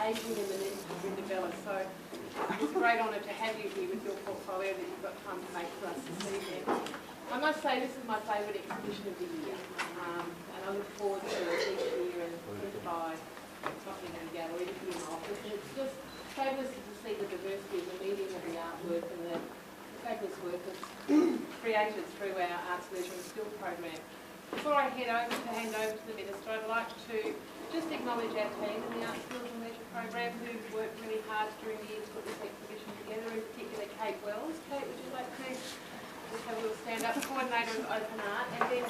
ageing and the needs have been developed. So it's a great honour to have you here with your portfolio that you've got time to make for us this evening. I must say this is my favourite exhibition of the year, and I look forward to it each year and by something in the gallery to be in my office. And it's just fabulous to see the diversity of the medium of the artwork and the fabulous work that's created through our Arts, Leisure and Skills program. Before I hand over to the Minister, I'd like to just acknowledge our team in the Arts, Skills and Leisure program who've worked really hard during the year to put this exhibition together, in particular Kate Wells. Kate, would you like to just have a little stand up, coordinator of Open Art, and then in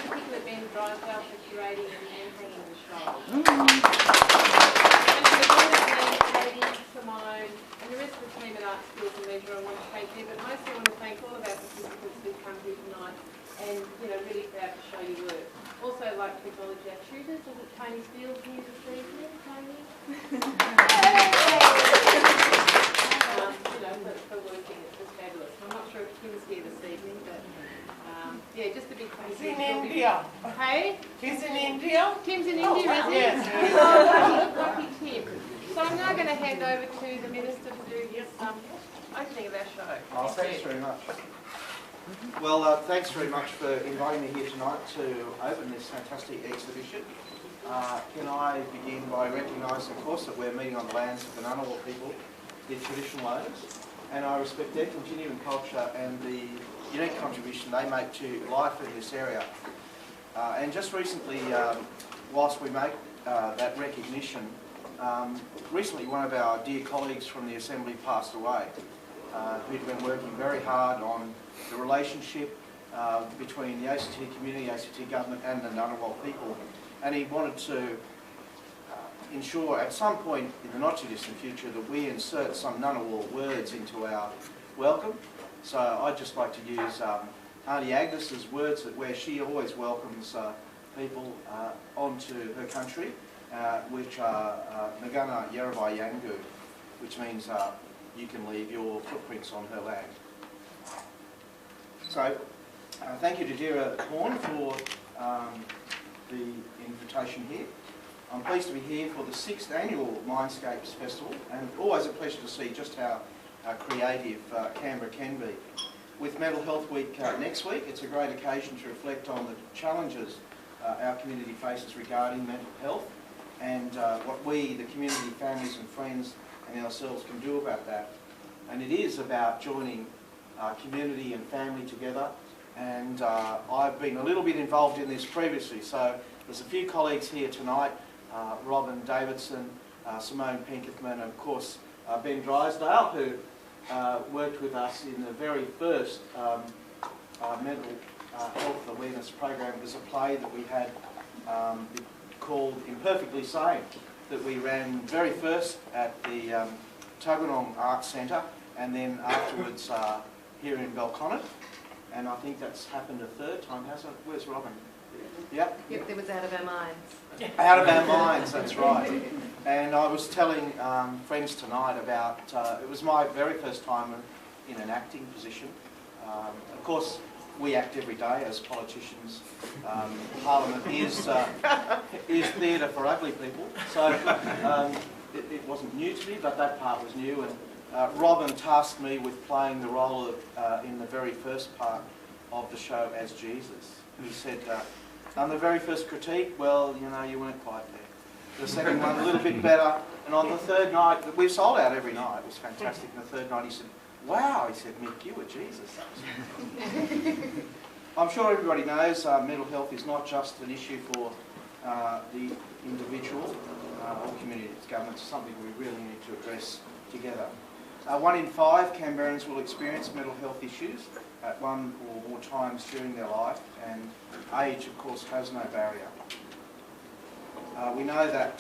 particular Ben Drysdale for curating and hanging the show. Simone, and the rest of the team at Arts, Skills and Leisure I want to thank you, but mostly I want to thank all of our participants who've come here tonight and, you know, really proud to show your work. Also I'd like to acknowledge our tutors. Is it Tony Steele's here this evening? Tony? You know, for working, it's just fabulous. I'm not sure if Kim's here this evening, but yeah, just a big thank you. He's in India. Hey? He's in India? Tim's in India, wow. is he? Yes. Oh, lucky Tim. So I'm now going to hand over to the Minister to do his opening of our show. Oh, thanks very much. Well, thanks very much for inviting me here tonight to open this fantastic exhibition. Can I begin by recognising, of course, that we're meeting on the lands of the Ngunnawal people, the traditional owners, and I respect their continuing culture and the unique contribution they make to life in this area. And just recently, whilst we make that recognition, recently one of our dear colleagues from the Assembly passed away, who'd been working very hard on the relationship between the ACT community, ACT government and the Ngunnawal people, and he wanted to ensure at some point in the not too distant future that we insert some Ngunnawal words into our welcome. So I'd just like to use Auntie Agnes's words where she always welcomes people onto her country, which are Nagana Yarabai Yangu, which means you can leave your footprints on her land. So thank you to Dira Horn for the invitation here. I'm pleased to be here for the 6th annual Mindscapes Festival, and always a pleasure to see just how creative Canberra can be. With Mental Health Week next week, it's a great occasion to reflect on the challenges our community faces regarding mental health and what we, the community, families and friends and ourselves can do about that. And it is about joining community and family together, and I've been a little bit involved in this previously, so there's a few colleagues here tonight, Robin Davidson, Simone Pinkertman, and of course Ben Drysdale, who worked with us in the very first mental health awareness program. It was a play that we had called Imperfectly Sane, that we ran very first at the Tuggeranong Arts Centre, and then afterwards here in Belconnen, and I think that's happened a 3rd time, hasn't it? Where's Robin? Yep. Yep, that was Out of Our Minds. Out of Our Minds, that's right. And I was telling friends tonight about, it was my very first time in an acting position. Of course, we act every day as politicians. Parliament is theatre for ugly people, so it wasn't new to me, but that part was new. And Robin tasked me with playing the role of, in the very first part of the show as Jesus. He said, on the very first critique, well, you know, you weren't quite there. The second one, a little bit better. And on the 3rd night, we sold out every night. It was fantastic. And the 3rd night he said, wow, he said, Mick, you were Jesus. I'm sure everybody knows mental health is not just an issue for the individual or community, it's government. It's something we really need to address together. 1 in 5 Canberrans will experience mental health issues at one or more times during their life, and age, of course, has no barrier. We know that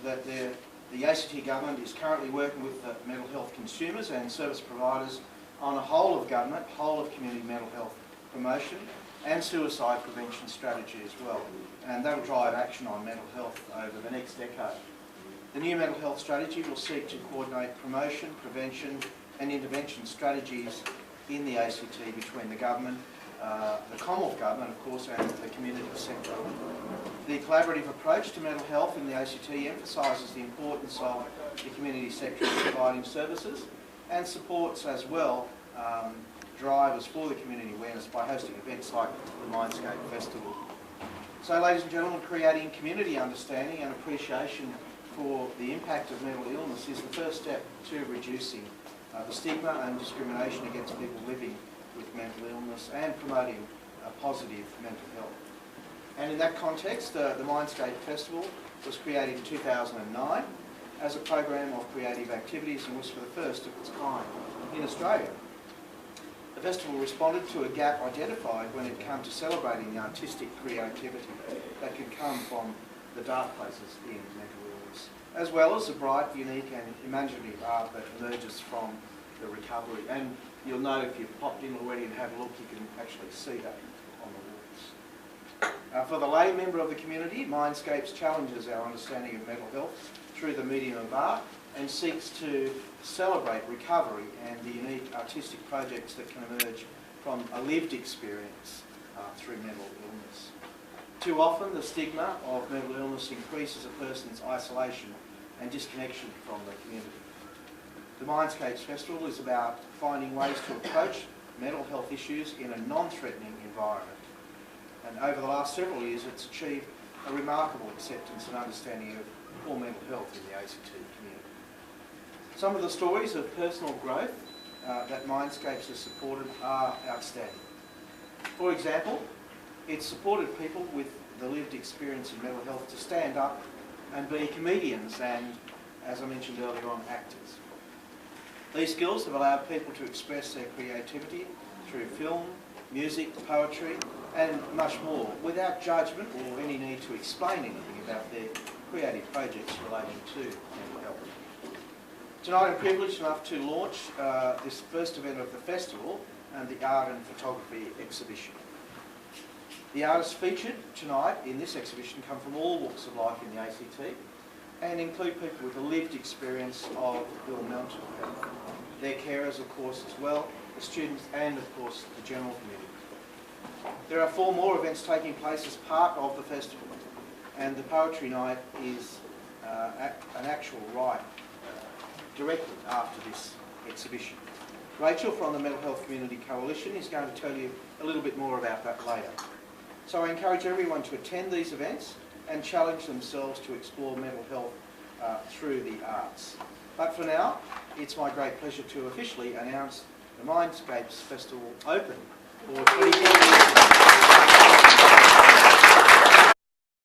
the ACT government is currently working with the mental health consumers and service providers on a whole of government, whole of community mental health promotion and suicide prevention strategy as well. And that will drive action on mental health over the next decade. The new mental health strategy will seek to coordinate promotion, prevention and intervention strategies in the ACT between the government, the Commonwealth Government, of course, and the community sector. The collaborative approach to mental health in the ACT emphasises the importance of the community sector in providing services and supports as well drivers for the community awareness by hosting events like the Mindscapes Festival. So, ladies and gentlemen, creating community understanding and appreciation for the impact of mental illness is the first step to reducing the stigma and discrimination against people living with mental illness and promoting positive mental health. And in that context, the Mindscapes Festival was created in 2009 as a program of creative activities and was for the first of its kind in Australia. The festival responded to a gap identified when it came to celebrating the artistic creativity that can come from the dark places in mental illness, as well as the bright, unique and imaginative art that emerges from the recovery. And you'll note if you've popped in already and had a look, you can actually see that on the walls. For the lay member of the community, Mindscapes challenges our understanding of mental health through the medium of art and seeks to celebrate recovery and the unique artistic projects that can emerge from a lived experience through mental illness. Too often, the stigma of mental illness increases a person's isolation and disconnection from the community. The Mindscapes Festival is about finding ways to approach mental health issues in a non-threatening environment. And over the last several years, it's achieved a remarkable acceptance and understanding of poor mental health in the ACT community. Some of the stories of personal growth that Mindscapes has supported are outstanding. For example, it's supported people with the lived experience in mental health to stand up and be comedians and, as I mentioned earlier on, actors. These skills have allowed people to express their creativity through film, music, poetry and much more without judgment or any need to explain anything about their creative projects relating to mental health. Tonight I'm privileged enough to launch this first event of the festival and the art and photography exhibition. The artists featured tonight in this exhibition come from all walks of life in the ACT and include people with a lived experience of ill mental health. Their carers, of course, as well, the students and, of course, the general community. There are 4 more events taking place as part of the festival, and the poetry night is an actual right directly after this exhibition. Rachel from the Mental Health Community Coalition is going to tell you a little bit more about that later. So I encourage everyone to attend these events and challenge themselves to explore mental health through the arts. But for now, it's my great pleasure to officially announce the Mindscapes Festival open for 2020.